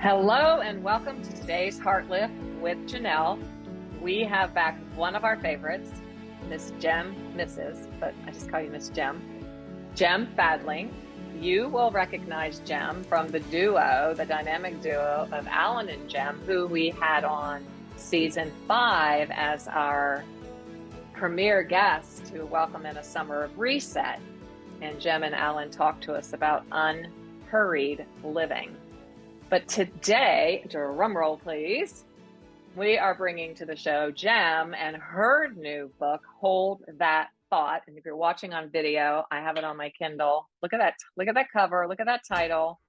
Hello and welcome to today's Heartlift with Janell. We have back one of our favorites, Mrs., but I just call you Miss Jem Fadling. You will recognize Jem from the dynamic duo of Alan and Jem, who we had on season 5 as our premier guest to welcome in a summer of reset. And Jem and Alan talked to us about unhurried living. But today, drum roll please, we are bringing to the show Jem and her new book, Hold That Thought. And if you're watching on video, I have it on my Kindle. Look at that cover, look at that title.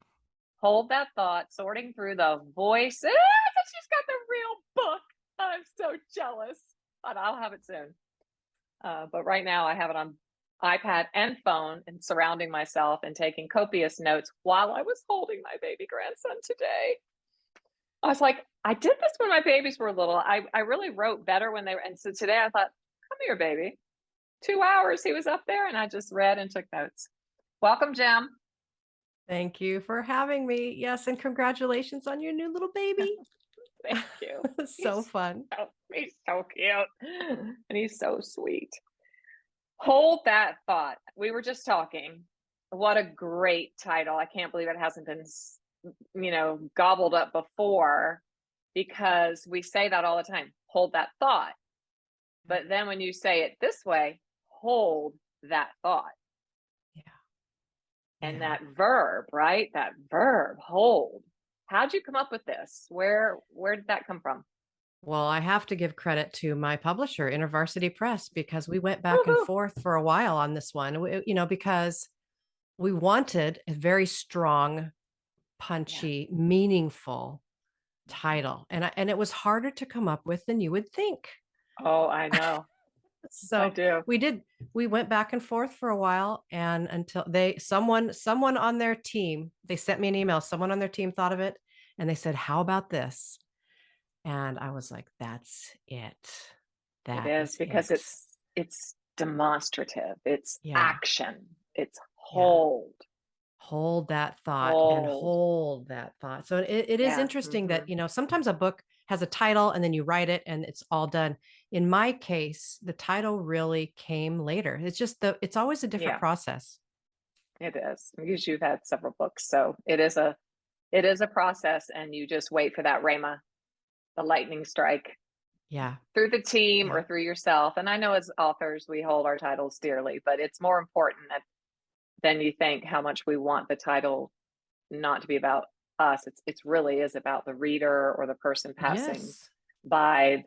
Hold That Thought, sorting through the voices. She's got the real book. I'm so jealous, but I'll have it soon. But right now I have it on iPad and phone and surrounding myself and taking copious notes while I was holding my baby grandson today. I was like, I did this when my babies were little. I really wrote better when they were, and so today I thought, come here, baby. 2 hours he was up there and I just read and took notes. Welcome, Jem. Thank you for having me. Yes, and congratulations on your new little baby. Thank you. So fun. He's so cute and he's so sweet. Hold That Thought. We were just talking. What a great title. I can't believe it hasn't been, gobbled up before, because we say that all the time. Hold that thought. But then when you say it this way, hold that thought. Yeah. And that verb, right? That verb, hold. How'd you come up with this? Where did that come from? Well, I have to give credit to my publisher, InterVarsity Press, because we went back and forth for a while on this one, because we wanted a very strong, punchy, meaningful title. And it was harder to come up with than you would think. Oh, I know. So I do. we went back and forth for a while, and until someone on their team, they sent me an email, someone on their team thought of it and they said, how about this? And I was like, that's it. It is, because it's demonstrative. It's action. It's hold. Hold that thought and hold that thought. So it is interesting that, sometimes a book has a title and then you write it and it's all done. In my case, the title really came later. It's just it's always a different process. It is, because you've had several books. So it is a process, and you just wait for that rhema, the lightning strike. Yeah. Through the team or through yourself. And I know as authors, we hold our titles dearly, but it's more important than you think how much we want the title not to be about us. It's really is about the reader or the person passing by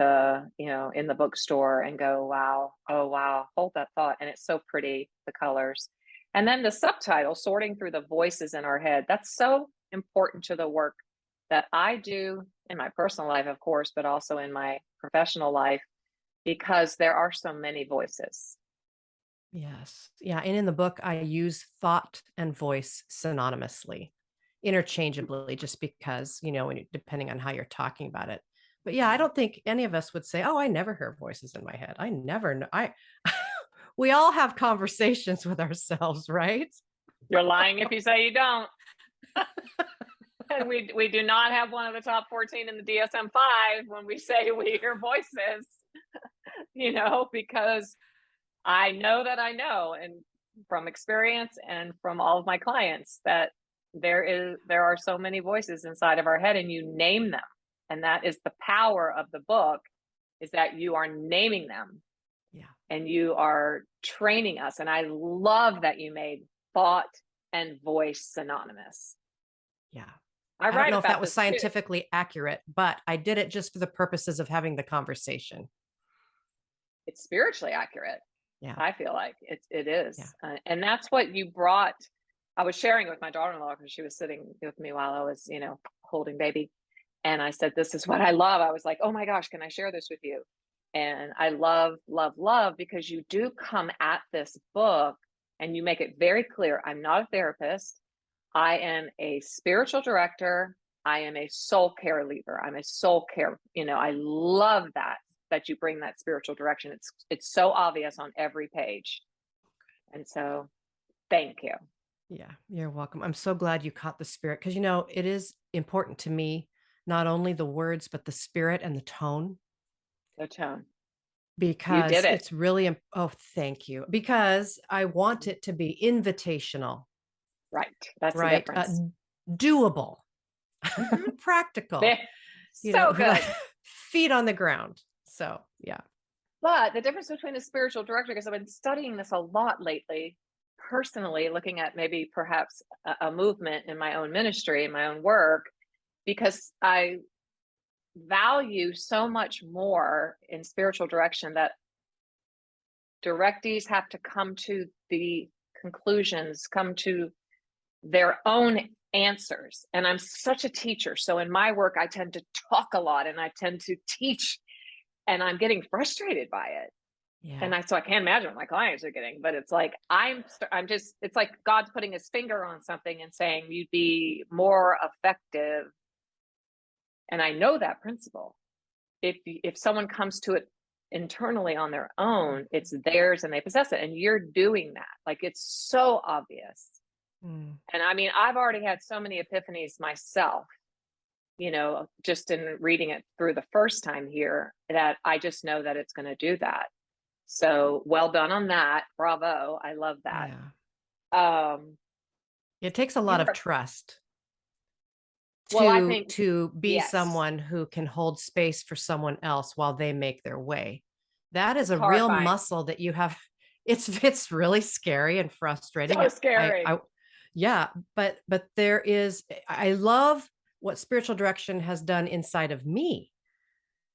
in the bookstore and go, wow, oh, wow, hold that thought. And it's so pretty, the colors. And then the subtitle, sorting through the voices in our head. That's so important to the work that I do in my personal life, of course, but also in my professional life, because there are so many voices. Yes. Yeah. And in the book, I use thought and voice synonymously, interchangeably, just because, depending on how you're talking about it. But yeah, I don't think any of us would say, oh, I never hear voices in my head. I never know. We all have conversations with ourselves, right? You're lying if you say you don't. And we do not have one of the top 14 in the DSM-5 when we say we hear voices, because I know that I know, and from experience and from all of my clients, that there are so many voices inside of our head, and you name them. And that is the power of the book, is that you are naming them. Yeah. And you are training us. And I love that you made thought and voice synonymous. Yeah. I don't know if that was scientifically accurate, but I did it just for the purposes of having the conversation. It's spiritually accurate. Yeah. I feel like it is. Yeah. And that's what you brought. I was sharing it with my daughter-in-law because she was sitting with me while I was, holding baby. And I said, this is what I love. I was like, oh my gosh, can I share this with you? And I love, love, love, because you do come at this book and you make it very clear. I'm not a therapist. I am a spiritual director. I am a soul care leader. I'm a soul care, I love that you bring that spiritual direction. It's so obvious on every page. And so thank you. Yeah, you're welcome. I'm so glad you caught the spirit because, you know, it is important to me, not only the words, but the spirit and the tone, The tone. You did because it. it's really, oh, thank you. Because I want it to be invitational, Right. That's the right? difference. Doable, Hmm. practical, you know, So good. feet on the ground. So, yeah. But the difference between a spiritual director, because I've been studying this a lot lately, personally, looking at maybe perhaps a movement in my own ministry, in my own work, because I value so much more in spiritual direction that directees have to come to the conclusions, come to their own answers. And I'm such a teacher. So in my work, I tend to talk a lot and I tend to teach, and I'm getting frustrated by it. Yeah. And so I can't imagine what my clients are getting, but it's like, I'm just, it's like God's putting his finger on something and saying, you'd be more effective. And I know that principle. If someone comes to it internally on their own, it's theirs and they possess it. And you're doing that. Like, it's so obvious. Mm. And I mean, I've already had so many epiphanies myself, you know, just in reading it through the first time here, that I just know that it's going to do that. So well done on that. Bravo. I love that. Yeah. Um, It takes a lot you of are, trust well, I think, to be yes, someone who can hold space for someone else while they make their way. That is it's a real horrifying. muscle that you have. It's really scary and frustrating. So scary. Yeah, but there is, I love what spiritual direction has done inside of me,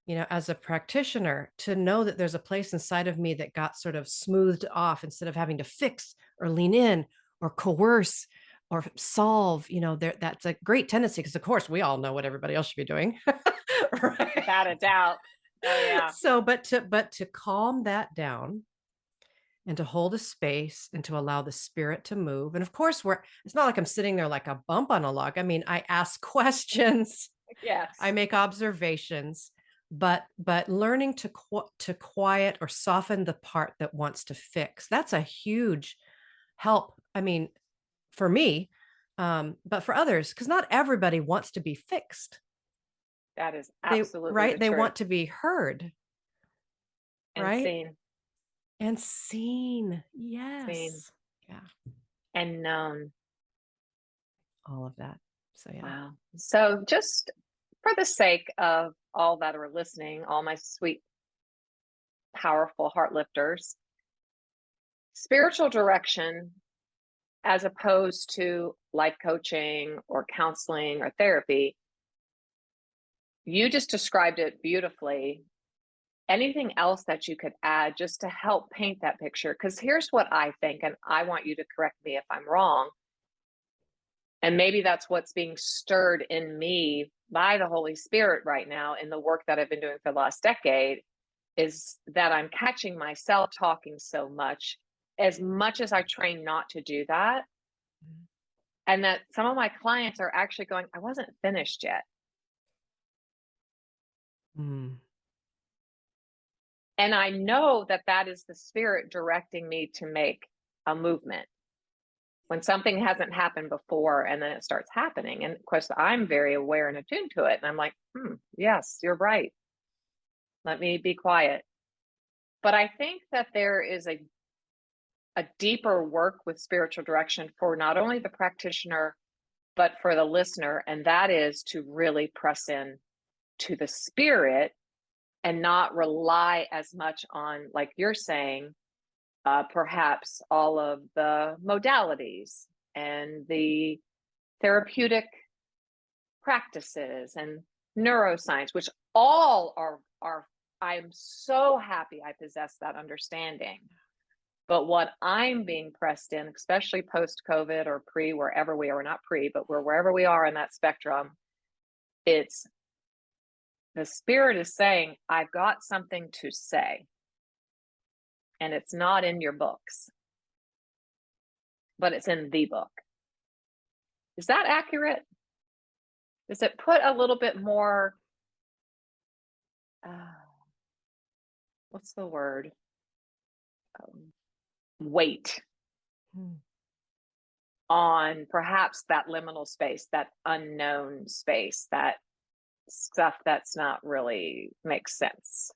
you know, as a practitioner, to know that there's a place inside of me that got sort of smoothed off instead of having to fix or lean in or coerce or solve, you know, there, that's a great tendency because of course we all know what everybody else should be doing. Right. Without a doubt. Oh, yeah. So, but to calm that down and to hold a space and to allow the spirit to move. And of course, it's not like I'm sitting there like a bump on a log. I mean, I ask questions, I Yes. make observations, but learning to quiet or soften the part that wants to fix. That's a huge help. I mean, for me, but for others, because not everybody wants to be fixed. That is They absolutely the right, they truth. want to be heard, And right? seen, And seen. seen Yes. Yeah, and known. all of that. So yeah. Wow. So just for the sake of all that are listening, all my sweet, powerful heart lifters, spiritual direction, as opposed to life coaching or counseling or therapy, you just described it beautifully. Anything else that you could add just to help paint that picture? Because here's what I think, and I want you to correct me if I'm wrong. And maybe that's what's being stirred in me by the Holy Spirit right now in the work that I've been doing for the last decade, is that I'm catching myself talking so much as I train not to do that. And that some of my clients are actually going, I wasn't finished yet. Mm. And I know that that is the spirit directing me to make a movement when something hasn't happened before and then it starts happening. And of course, I'm very aware and attuned to it. And I'm like, yes, you're right. Let me be quiet. But I think that there is a deeper work with spiritual direction for not only the practitioner, but for the listener. And that is to really press in to the spirit and not rely as much on, like you're saying, perhaps all of the modalities and the therapeutic practices and neuroscience, which all are I'm so happy I possess that understanding. But what I'm being pressed in, especially post COVID or pre, wherever we are, not pre, but wherever we are in that spectrum, it's the spirit is saying, I've got something to say. And it's not in your books, but it's in the book. Is that accurate? Does it put a little bit more, what's the word? Weight Mm. on perhaps that liminal space, that unknown space, that stuff that's not really makes sense.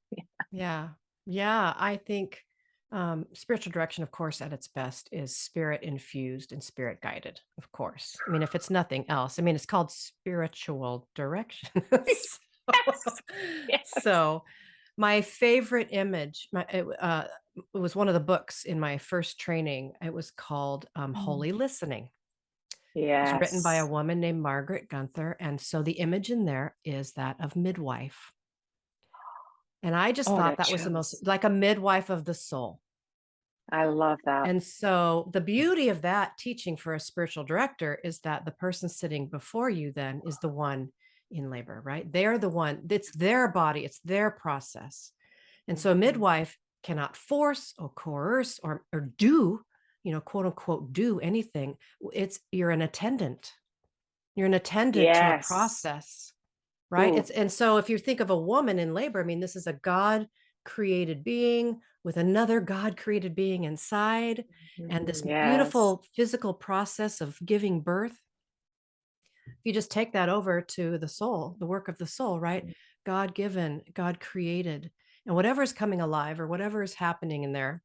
Yeah. Yeah. I think spiritual direction, of course, at its best is spirit infused and spirit guided, of course. I mean, if it's nothing else, I mean, it's called spiritual direction. Yes. Yes. So my favorite image, it was one of the books in my first training. It was called Holy Listening. It was written by a Yes. woman named Margaret Guenther. And so the image in there is that of midwife. And I just Oh, thought that that was the most chills. like a midwife of the soul. I love that. And so the beauty of that teaching for a spiritual director is that the person sitting before you then is the one in labor, right? They're the one, it's their body, it's their process. And so a Mhm. midwife cannot force or coerce or do, quote unquote, do anything. You're an attendant. You're an attendant to a Yes. process, right? Ooh. And so if you think of a woman in labor, I mean, this is a God created being with another God created being inside, and this Yes. beautiful physical process of giving birth. If you just take that over to the soul, the work of the soul, right? God given, God created, and whatever is coming alive or whatever is happening in there,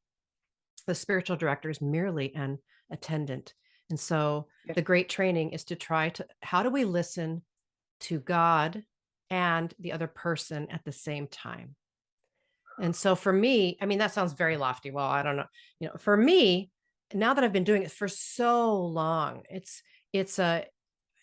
the spiritual director is merely an attendant. And so Yes. the great training is to try to, how do we listen to God and the other person at the same time? And so for me, I mean, that sounds very lofty. Well, I don't know. For me, now that I've been doing it for so long, it's a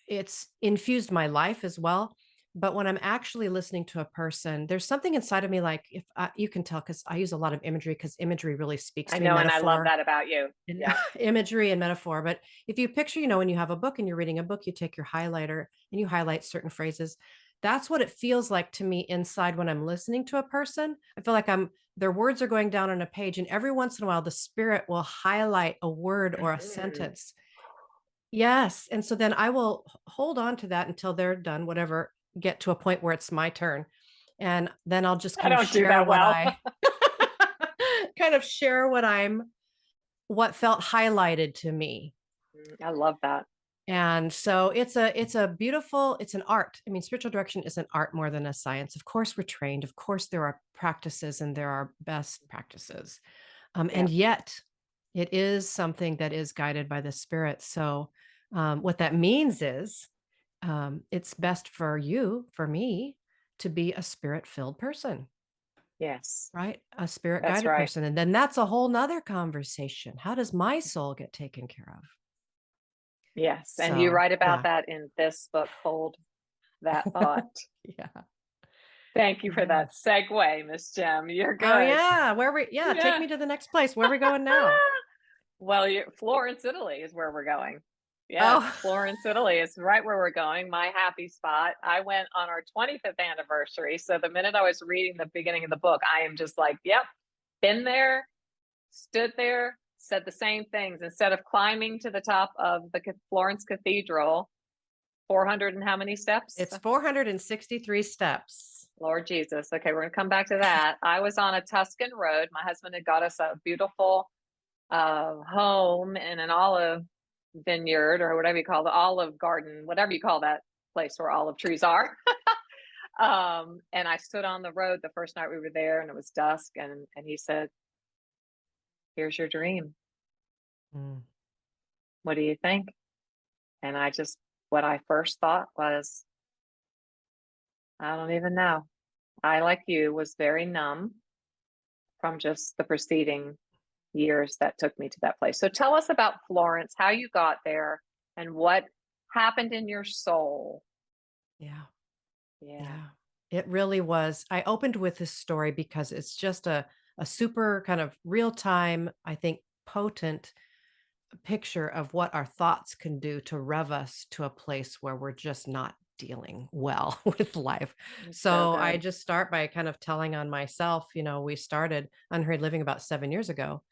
it's infused my life as well. But when I'm actually listening to a person, there's something inside of me, like if you can tell, because I use a lot of imagery, because imagery really speaks I to me, know, and I love metaphor that about you. and Yeah. imagery and metaphor. But if you picture, when you have a book and you're reading a book, you take your highlighter and you highlight certain phrases. That's what it feels like to me inside when I'm listening to a person. I feel like their words are going down on a page, and every once in a while, the spirit will highlight a word or a Mhm. sentence. Yes. And so then I will hold on to that until they're done, whatever, get to a point where it's my turn. And then I'll just I kind of don't do share that what well. I kind of share what felt highlighted to me. I love that. And so it's a beautiful, it's an art. I mean, spiritual direction is an art more than a science. Of course, we're trained. Of course, there are practices and there are best practices. And Yep. yet it is something that is guided by the spirit. So what that means is it's best for you, for me, to be a spirit filled person, Yes. right? A spirit That's guided right. person. And then that's a whole nother conversation. How does my soul get taken care of? Yes. And you So, write about yeah. that in this book, Hold That Thought. Yeah. Thank you for Yeah. that segue, Miss Jem. You're Oh, good. yeah. Take Yeah. me to the next place. Where are we going now? Well, Florence, Italy is where we're going. Yes, Oh, Florence, Italy is right where we're going. My happy spot. I went on our 25th anniversary. So the minute I was reading the beginning of the book, I am just like, yep, been there, stood there, said the same things. Instead of climbing to the top of the Florence Cathedral, 400 and how many steps? it's 463 steps. Lord Jesus. Okay, we're going to come back to that. I was on a Tuscan road. My husband had got us a beautiful home in an olive vineyard, or whatever you call the olive garden, whatever you call that place where olive trees are. And I stood on the road the first night we were there, and it was dusk, and he said, "Here's your dream. Mm. What do you think?" And what I first thought was, I don't even know. I, like you, was very numb from just the preceding years that took me to that place. So tell us about Florence, how you got there, and what happened in your soul. Yeah. Yeah. Yeah, it really was. I opened with this story because it's just a super kind of real time, I think, potent picture of what our thoughts can do to rev us to a place where we're just not dealing well with life. It's so So I good. just start by kind of telling on myself. We started Unhurried Living about 7 years ago.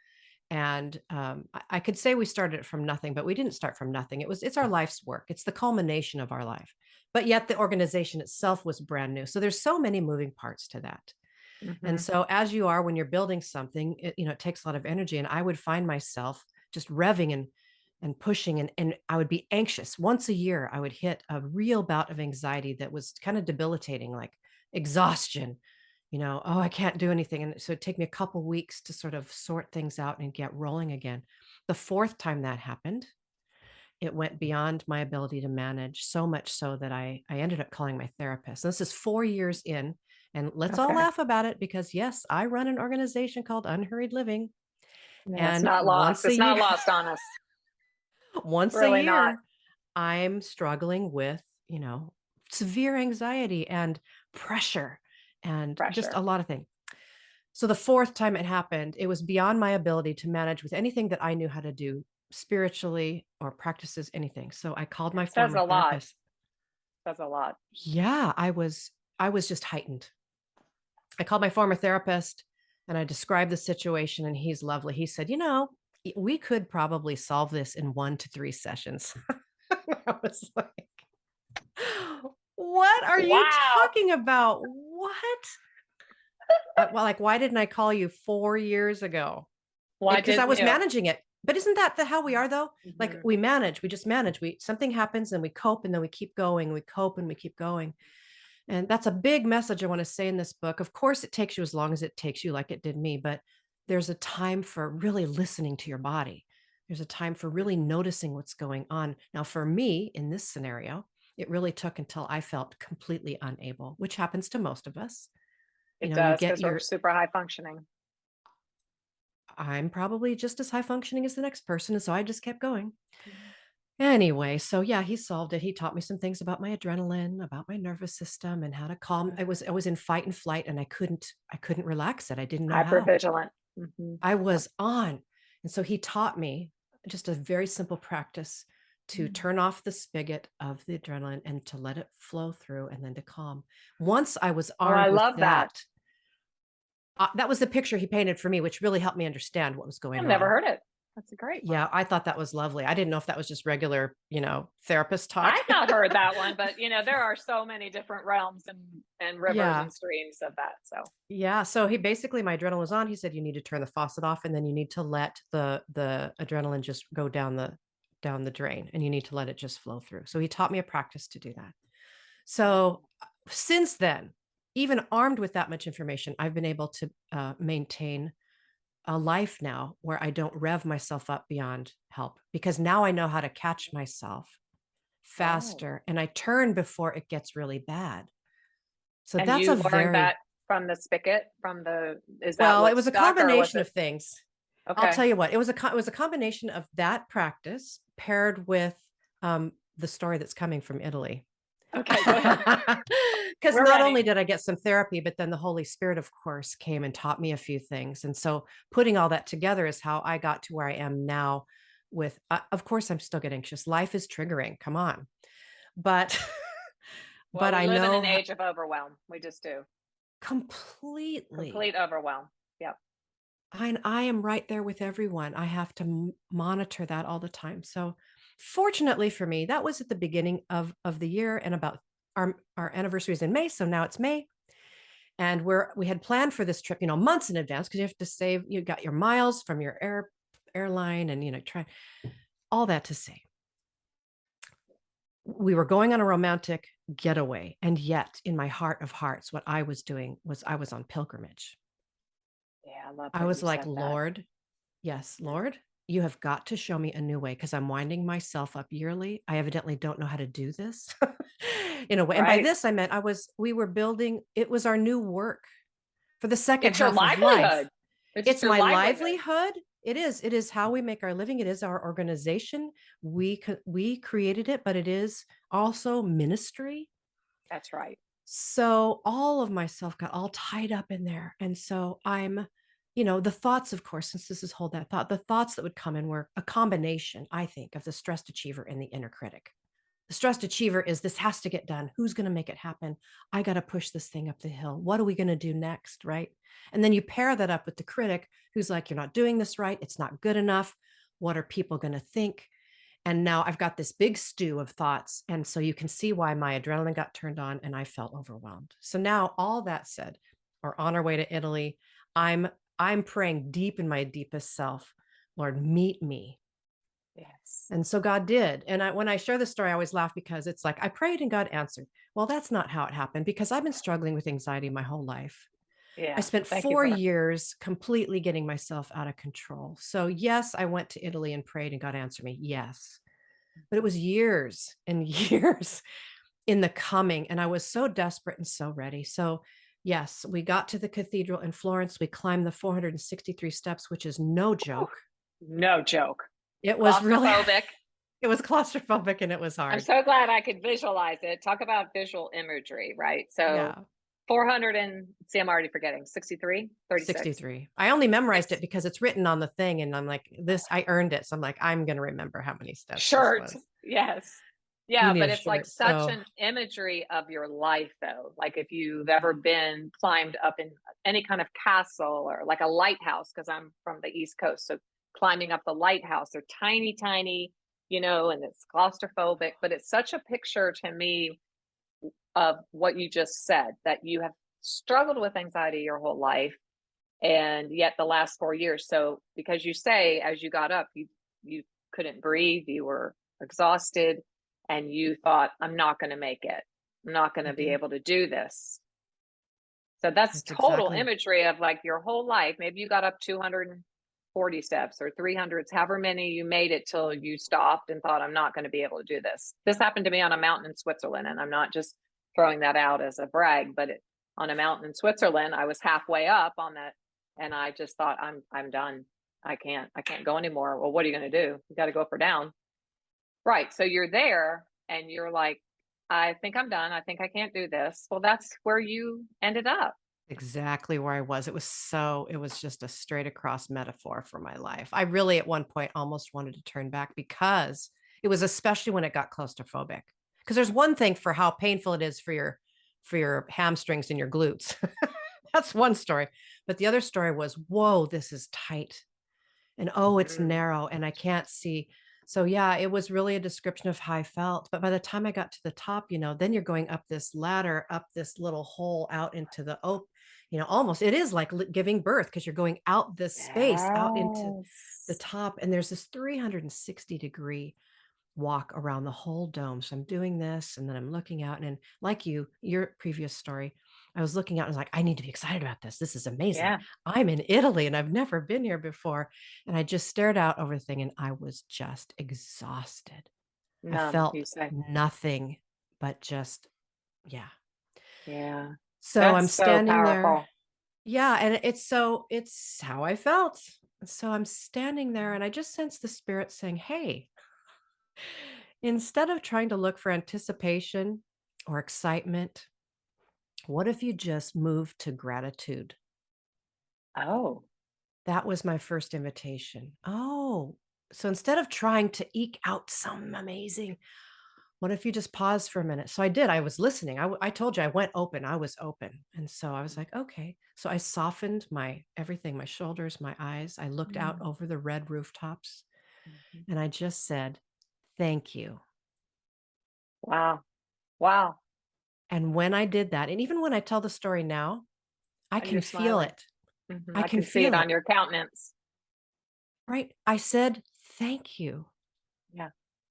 And I could say we started it from nothing, but we didn't start from nothing. It's our life's work. It's the culmination of our life. But yet the organization itself was brand new. So there's so many moving parts to that. And Mm-hmm. so as you are when you're building something, it takes a lot of energy. And I would find myself just revving and and pushing, and I would be anxious. Once a year, I would hit a real bout of anxiety that was kind of debilitating, like exhaustion, oh, I can't do anything. And so it'd take me a couple weeks to sort of sort things out and get rolling again. The fourth time that happened, it went beyond my ability to manage, so much so that I ended up calling my therapist. This is 4 years in, and let's all Okay. laugh about it because yes, I run an organization called Unhurried Living. Yeah, it's And not lost. once a It's not year, lost on us. once a Really not. year, I'm struggling with, severe anxiety and pressure and just Pressure. a lot of things. So the fourth time it happened, it was beyond my ability to manage with anything that I knew how to do spiritually or practices, anything. So I called my It says former a lot. therapist. Says a lot. Yeah, I was just heightened. I called my former therapist and I described the situation, and he's lovely. He said, we could probably solve this in 1 to 3 sessions. I was like, what are you Wow. talking about? What? Well, like, why didn't I call you 4 years ago? Why Because I didn't was you? managing it. But isn't that how we are though? Like Mhm. we just manage. Something happens and we cope, and then we keep going. We cope and we keep going. And that's a big message I want to say in this book. Of course, it takes you as long as it takes you, like it did me, but there's a time for really listening to your body. There's a time for really noticing what's going on. Now, for me, in this scenario, it really took until I felt completely unable, which happens to most of us. It You does, get because we're your, super high functioning. I'm probably just as high functioning as the next person. And so I just kept going. Mhm. Anyway, so yeah, he solved it. He taught me some things about my adrenaline, about my nervous system, and how to calm. I was in fight and flight, and I couldn't relax it. I didn't know how. Hypervigilant. Mhm. I Yep. was on. And so he taught me just a very simple practice to Mm. turn off the spigot of the adrenaline and to let it flow through and then to calm. Once I was Oh, I armed with love that. that, that was the picture he painted for me, which really helped me understand what was I've going never on. heard it. That's a great one. Yeah, I thought that was lovely. I didn't know if that was just regular, therapist talk. I've not heard that one, but there are so many different realms and rivers Yeah. and streams of that. So Yeah. So he basically, my adrenaline was on. He said, you need to turn the faucet off, and then you need to let the adrenaline just go down the drain, and you need to let it just flow through. So he taught me a practice to do that. So since then, even armed with that much information, I've been able to maintain a life now where I don't rev myself up beyond help, because now I know how to catch myself oh. faster and I turn before it gets really bad. So And that's a you learned that very, from the spigot, is that well, it what was a stuck, or was combination it of things. I'll okay? tell you what, it was a combination of that practice paired with the story that's coming from Italy. Okay, go ahead. Because We're not ready. only did I get some therapy, but then the Holy Spirit, of course, came and taught me a few things. And so putting all that together is how I got to where I am now with, of course, I'm still getting anxious. Life is triggering. Come on. But, Well, but we I live in an know age of overwhelm. We just do. completely. Complete overwhelm. Yep. I am right there with everyone. I have to monitor that all the time. So fortunately for me, that was at the beginning of the year, and about our anniversary is in May. So now it's May. And we had planned for this trip, months in advance, because you have to save, you got your miles from your airline, and try all that to say we were going on a romantic getaway. And yet in my heart of hearts, what I was doing was I was on pilgrimage. Yeah, I love I that was you like, said that. Lord, yes, Lord, you have got to show me a new way, because I'm winding myself up yearly. I evidently don't know how to do this in a way. And by Right. this, I meant we were building, it was our new work for the second It's your half of life. livelihood. It's It's your my livelihood. livelihood. It is how we make our living. It is our organization. We created it, but it is also ministry. That's right. So all of myself got all tied up in there. And so the thoughts, of course, since this is Hold That Thought, the thoughts that would come in were a combination, I think, of the stressed achiever and the inner critic. The stressed achiever is, this has to get done. Who's going to make it happen? I got to push this thing up the hill. What are we going to do next? Right. And then you pair that up with the critic, who's like, you're not doing this right. It's not good enough. What are people going to think? And now I've got this big stew of thoughts. And so you can see why my adrenaline got turned on and I felt overwhelmed. So now, all that said, we're on our way to Italy. I'm praying deep in my deepest self, Lord, meet me Yes. And so God did. And when I share this story, I always laugh because it's like, I prayed and God answered. Well, that's not how it happened because I've been struggling with anxiety my whole life. I Yeah. spent Thank you 4 for that. years completely getting myself out of control. So yes, I went to Italy and prayed and God answered me. Yes. But it was years and years in the coming. And I was so desperate and so ready. So yes, we got to the cathedral in Florence. We climbed the 463 steps, which is no Whew. joke. No joke. It was really, Claustrophobic. it was claustrophobic and it was I'm hard. so glad I could visualize it. Talk about visual imagery, right? So Yeah. 400 and see, I'm already forgetting 63, 36. 63. I only memorized it Six. because it's written on the thing. And I'm like, this, I earned it. So I'm like, I'm going to remember how many steps this Shirt. was. Yes. You Yeah, need but a it's like shirt. such So an imagery of your life, though. Like if you've ever been climbed up in any kind of castle or like a lighthouse, because I'm from the East Coast. So climbing up the lighthouse, they're tiny, tiny, and it's claustrophobic, but it's such a picture to me of what you just said, that you have struggled with anxiety your whole life, and yet the last 4 years. So because you say as you got up, you couldn't breathe, you were exhausted, and you thought, I'm not going to make it, I'm not going I to be did. able to do this. So that's That's total exactly. imagery of like your whole life. Maybe you got up 240 steps or 300, however many you made it, till you stopped and thought, I'm not going to be able to do this. This happened to me on a mountain in Switzerland, and I'm not just throwing that out as a brag, but on a mountain in Switzerland, I was halfway up on that, and I just thought, I'm done. I can't go anymore. Well, what are you going to do? You got to go up or down. Right. So you're there and you're like, I think I'm done. I think I can't do this. Well, that's where you ended up. Exactly where I was. It was just a straight across metaphor for my life. I really, at one point, almost wanted to turn back because it was especially when it got claustrophobic. Because there's one thing for how painful it is for your hamstrings and your glutes. That's one story. But the other story was, whoa, this is tight. And oh, it's Mm. narrow and I can't see. So yeah, it was really a description of how I felt. But by the time I got to the top, then you're going up this ladder, up this little hole out into the almost it is like giving birth because you're going out this space out into the Yes. top. And there's this 360-degree walk around the whole dome. So I'm doing this and then I'm looking out. And like your previous story, I was looking out and I was like, I need to be excited about this. This is amazing. Yeah. I'm in Italy and I've never been here before. And I just stared out over the thing and I was just exhausted. I Numb, felt you say. nothing but just, yeah. Yeah. So I'm That's so standing there. powerful. Yeah. And it's how I felt. So I'm standing there and I just sense the spirit saying, hey, instead of trying to look for anticipation or excitement, what if you just move to gratitude? Oh, That was my first invitation. Oh, so instead of trying to eke out some amazing, what if you just pause for a minute? So I did. I was listening. I told you I went open. I was open. And so I was like, okay. So I softened my everything, my shoulders, my eyes. I looked out mm, over the red rooftops mhm. and I just said, thank you. Wow. Wow. And when I did that, and even when I tell the story now, I can You're feel smiling. it. I I can can see it feel on it, your countenance. right? I said, "Thank you." Yeah.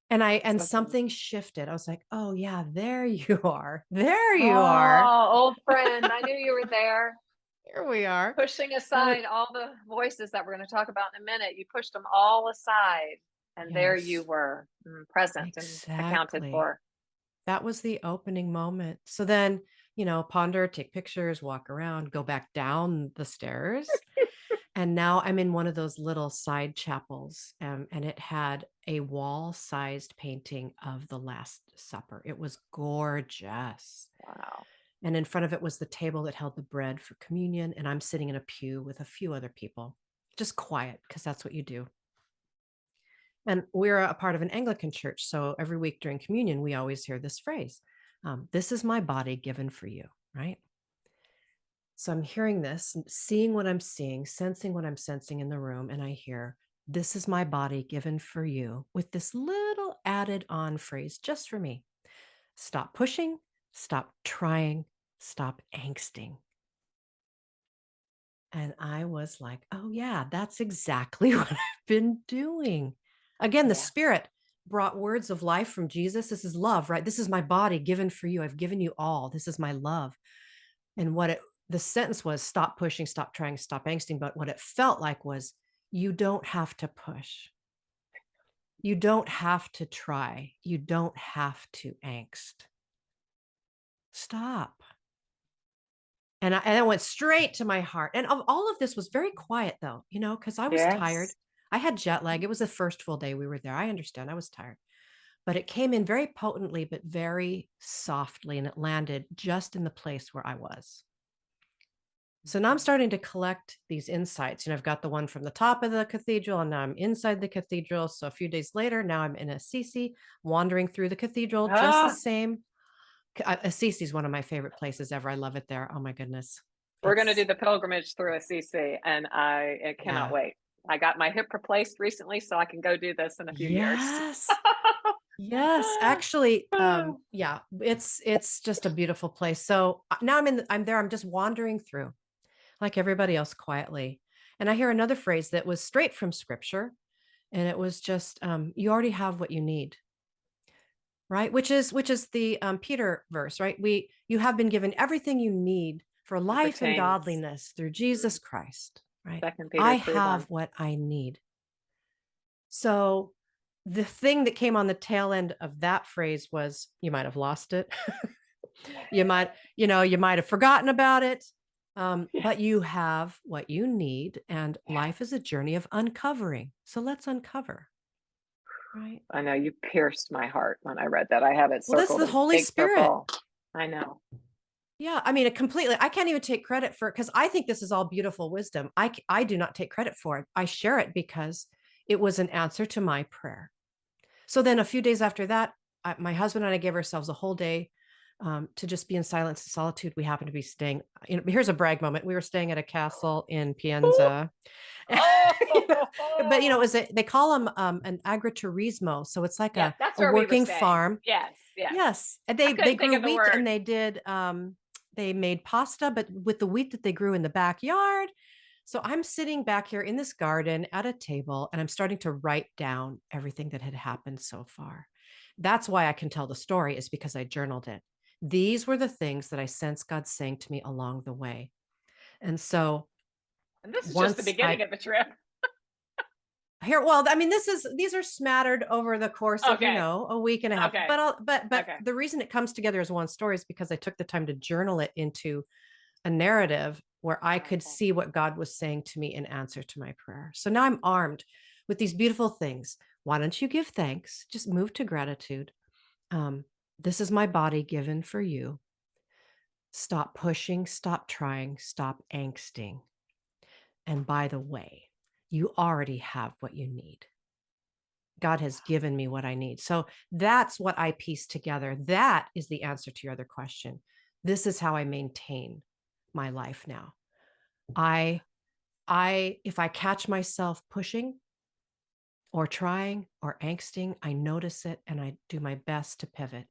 And So good. something shifted. I was like, "Oh yeah, there you are. There you are. Oh, old friend. I knew you were there. Here we are." Pushing So aside all the voices that we're going to talk about in a minute. You pushed them all aside, and there you yes, were, present and accounted exactly. for. That was the opening moment. So then, ponder, take pictures, walk around, go back down the stairs. And now I'm in one of those little side chapels, and it had a wall-sized painting of the Last Supper. It was gorgeous. Wow. And in front of it was the table that held the bread for communion, and I'm sitting in a pew with a few other people, just quiet, because that's what you do. And we're a part of an Anglican church, so every week during communion, we always hear this phrase, "This is my body given for you," right? So I'm hearing this, seeing what I'm seeing, sensing what I'm sensing in the room. And I hear, "This is my body given for you," with this little added on phrase just for me. Stop pushing, stop trying, stop angsting. And I was like, oh, yeah, that's exactly what I've been doing. Again, the Yeah. Spirit brought words of life from Jesus. This is love, right? This is my body given for you. I've given you all. This is my love. And the sentence was, stop pushing, stop trying, stop angsting. But what it felt like was, you don't have to push. You don't have to try. You don't have to angst. Stop. And I went straight to my heart. And all of this was very quiet though, because I was tired. Yes. I had jet lag. It was the first full day we were there. I understand I was tired, but it came in very potently, but very softly. And it landed just in the place where I was. So now I'm starting to collect these insights. I've got the one from the top of the cathedral, and now I'm inside the cathedral. So a few days later, now I'm in Assisi, wandering through the cathedral, just the same. Assisi is one of my favorite places ever. I love it there. Oh my goodness. We're going to do the pilgrimage through Assisi, and I cannot wait. I got my hip replaced recently, so I can go do this in a few years. Yes, actually, yeah, it's just a beautiful place. So now I'm there. I'm just wandering through like everybody else quietly. And I hear another phrase that was straight from scripture. And it was just, you already have what you need. Right. Which is the Peter verse, right? You have been given everything you need for life and godliness through Jesus Christ. Right. 2 Peter I 3:1. have what I need. So the thing that came on the tail end of that phrase was, you might have lost it. you might have forgotten about it. But you have what you need, and life is a journey of uncovering. So let's uncover. Right. I know, you pierced my heart when I read that. I have it Well, that's circled the in Holy big Spirit. purple. I know. Yeah. I mean, I can't even take credit for it, because I think this is all beautiful wisdom. I do not take credit for it. I share it because it was an answer to my prayer. So then a few days after that, my husband and I gave ourselves a whole day to just be in silence and solitude. We happened to be staying, here's a brag moment. We were staying at a castle in Pienza. But they call them an agriturismo. So it's like a working farm. Yes. And they grew wheat, and they did, they made pasta, but with the wheat that they grew in the backyard. So I'm sitting back here in this garden at a table, and I'm starting to write down everything that had happened so far. That's why I can tell the story, is because I journaled it. These were the things that I sensed God saying to me along the way. And so, and this is just the beginning of the trip. Well, I mean, these are smattered over the course of, a week and a half. Okay. But the reason it comes together as one story is because I took the time to journal it into a narrative where I could see what God was saying to me in answer to my prayer. So now I'm armed with these beautiful things. Why don't you give thanks? Just move to gratitude. This is my body given for you. Stop pushing, stop trying, stop angsting. And by the way, you already have what you need. God has given me what I need. So that's what I piece together. That is the answer to your other question. This is how I maintain my life now. If I catch myself pushing or trying or angsting, I notice it and I do my best to pivot.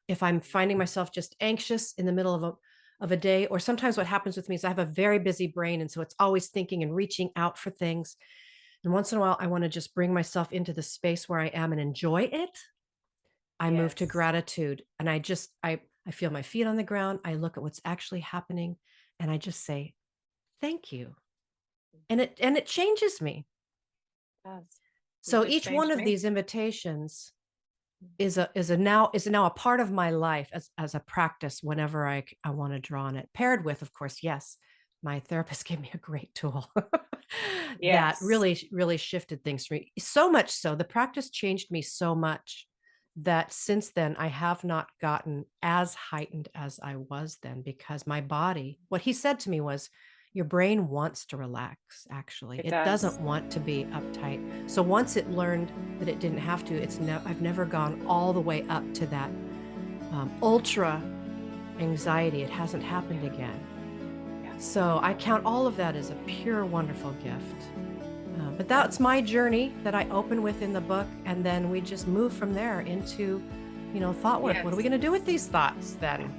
If I'm finding myself just anxious in the middle of a day, or sometimes what happens with me is I have a very busy brain. And so it's always thinking and reaching out for things. And once in a while, I want to just bring myself into the space where I am and enjoy it. I move to gratitude, and I feel my feet on the ground. I look at what's actually happening, and I just say, thank you. And it changes me. So each one of these invitations is now a part of my life as a practice whenever I want to draw on it. Paired with, of course, yes, my therapist gave me a great tool that really, really shifted things for me. So much so, the practice changed me so much that since then I have not gotten as heightened as I was then, because my body, what he said to me was, your brain wants to relax. Actually, it doesn't want to be uptight. So once it learned that it didn't have to, I've never gone all the way up to that ultra anxiety. It hasn't happened again. So I count all of that as a pure, wonderful gift. But that's my journey that I open with in the book. And then we just move from there into, thought work. What are we going to do with these thoughts then?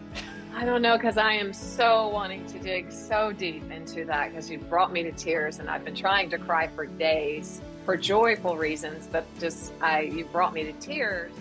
I don't know, because I am so wanting to dig so deep into that, because you've brought me to tears, and I've been trying to cry for days. for joyful reasons, but just you brought me to tears.